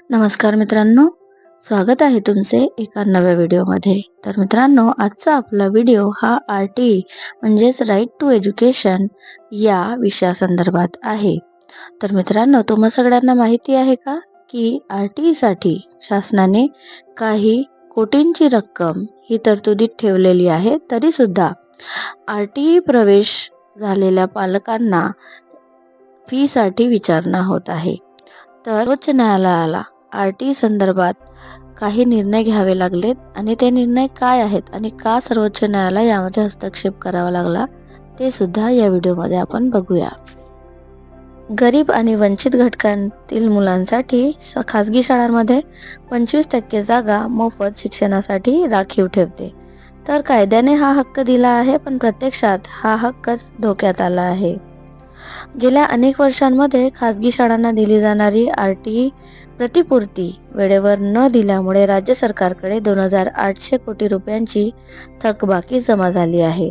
नमस्कार मित्रांनो, स्वागत आहे तुमचे एका नव्या व्हिडिओमध्ये. तर मित्रांनो, आजचा आपला व्हिडिओ हा RTE म्हणजेच राईट टू एज्युकेशन या विषयासंदर्भात आहे. तर मित्रांनो, तुम्हा सगळ्यांना माहिती आहे का की RTE साठी शासनाने काही कोटींची रक्कम ही तरतुदीत ठेवलेली आहे. तरी सुद्धा RTE प्रवेश झालेल्या पालकांना फी साठी विचारणा होत आहे. तर सर्वोच्च न्यायालयाला RTE संदर्भात काही निर्णय घ्यावे लागलेत आणि ते निर्णय काय आहेत आणि का सर्वोच्च न्यायालय यामध्ये हस्तक्षेप करावा लागला ते सुद्धा या व्हिडिओमध्ये आपण बघूया. गरीब आणि वंचित घटकांतील मुलांसाठी खासगी शाळांमध्ये 25% जागा मोफत शिक्षणासाठी राखीव ठेवते. तर कायद्याने हा हक्क दिला आहे, पण प्रत्यक्षात हा हक्कच धोक्यात आला आहे. गेल्या अनेक वर्षांमध्ये खासगी शाळांना दिली जाणारी RTE प्रतिपूर्ती वेळेवर न दिल्यामुळे राज्य सरकारकडे 2,800 कोटी रुपयांची थकबाकी जमा झाली आहे.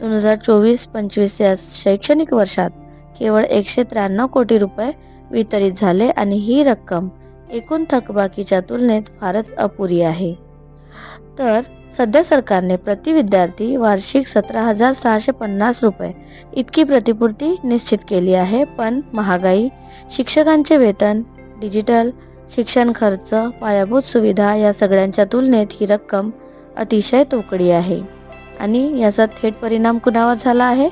2024-25 या शैक्षणिक वर्षात केवळ 193 कोटी रुपये वितरित झाले आणि ही रक्कम एकूण थकबाकीच्या तुलनेत फारच अपुरी आहे. तर सध्या सरकारने प्रति विद्यार्थी वार्षिक 17,650 रुपये इतकी प्रतिपूर्ती निश्चित केली आहे, पण महागाई, शिक्षकांचे वेतन, डिजिटल शिक्षण खर्च, पायाभूत सुविधा या सगळ्यांच्या तुलनेत ही रक्कम अतिशय तोकडी आहे. आणि याचा थेट परिणाम कुणावर झाला आहे?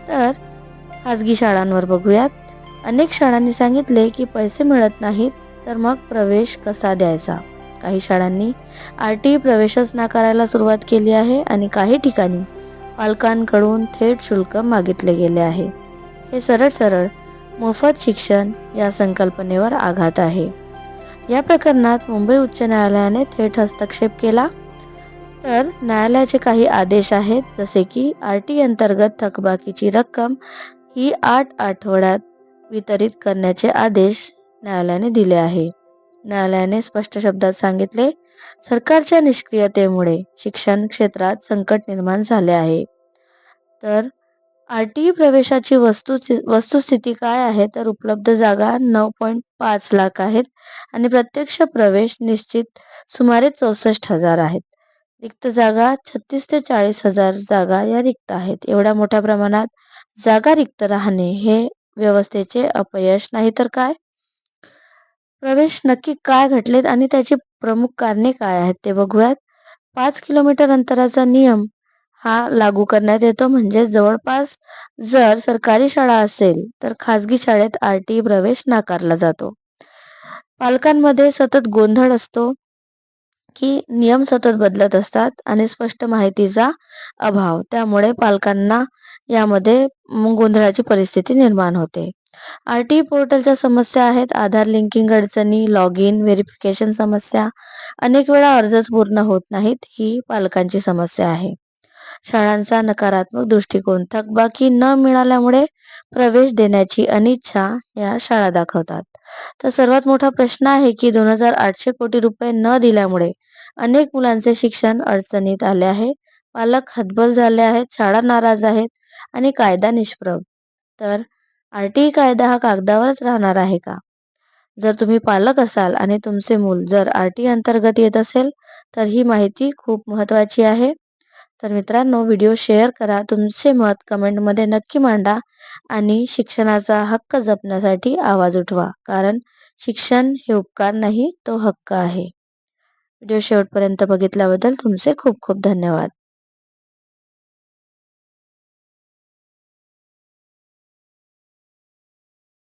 तर खासगी शाळांवर बघूयात. अनेक शाळांनी सांगितले की पैसे मिळत नाहीत, तर मग प्रवेश कसा द्यायचा? काही शाळांनी RTE प्रवेशच नाकारायला सुरुवात केली आहे आणि काही ठिकाणी पालकांकडून थेट शुल्क मागितले गेले आहे. हे सरळ सरळ मोफत शिक्षण या संकल्पनेवर आघात आहे. या प्रकरणात मुंबई उच्च न्यायालयाने थेट हस्तक्षेप केला. तर न्यायालयाचे काही आदेश आहेत, जसे की RTE अंतर्गत थकबाकीची रक्कम ही 8 आठवड्यात वितरित करण्याचे आदेश न्यायालयाने दिले आहे. न्यायालयाने स्पष्ट शब्दात सांगितले, सरकारच्या निष्क्रियतेमुळे शिक्षण क्षेत्रात संकट निर्माण झाले आहे. तर RTE प्रवेशाची वस्तुस्थिती काय आहे? तर उपलब्ध जागा 9.5 लाख आहेत आणि प्रत्यक्ष प्रवेश निश्चित सुमारे 64,000 आहेत. रिक्त जागा 36 ते 40,000 जागा या रिक्त आहेत. एवढ्या मोठ्या प्रमाणात जागा रिक्त राहणे हे व्यवस्थेचे अपयश नाही तर काय? प्रवेश नक्की काय घडलेत आणि त्याची प्रमुख कारणे काय आहेत ते बघूयात. 5 किलोमीटर अंतराचा नियम हा लागू करण्यात येतो, म्हणजे जवळपास जर सरकारी शाळा असेल तर खासगी शाळेत RTE प्रवेश नाकारला जातो. पालकांमध्ये सतत गोंधळ असतो की नियम सतत बदलत असतात आणि स्पष्ट माहितीचा अभाव, त्यामुळे पालकांना यामध्ये गोंधळाची परिस्थिती निर्माण होते. RTE पोर्टलच्या समस्या आहेत. आधार लिंकिंग अडचणी, लॉग इन व्हेरिफिकेशन समस्या, अनेक वेळा अर्जच पूर्ण होत नाहीत, ही पालकांची समस्या आहे. शाळांचा नकारात्मक दृष्टिकोन, थकबाकी न मिळाल्यामुळे प्रवेश देण्याची अनिच्छा या शाळा दाखवतात. तर सर्वात मोठा प्रश्न आहे की 2,800 कोटी रुपये न दिल्यामुळे अनेक मुलांचे शिक्षण अडचणीत आले आहे. पालक हतबल झाले आहेत, शाळा नाराज आहेत आणि कायदा निष्प्रभ. तर RTE कायदा हा कागदावरच राहणार आहे का? जर तुम्ही पालक असाल आणि तुमचे मूल जर RTE अंतर्गत येत असेल तर ही माहिती खूप महत्त्वाची आहे. तर मित्रांनो, व्हिडिओ शेअर करा, तुमचे मत कमेंटमध्ये नक्की मांडा आणि शिक्षणाचा हक्क जपण्यासाठी आवाज उठवा, कारण शिक्षण हे उपकार नाही, तो हक्क आहे. व्हिडिओ शेवटपर्यंत बघितल्याबद्दल तुमचे खूप खूप धन्यवाद.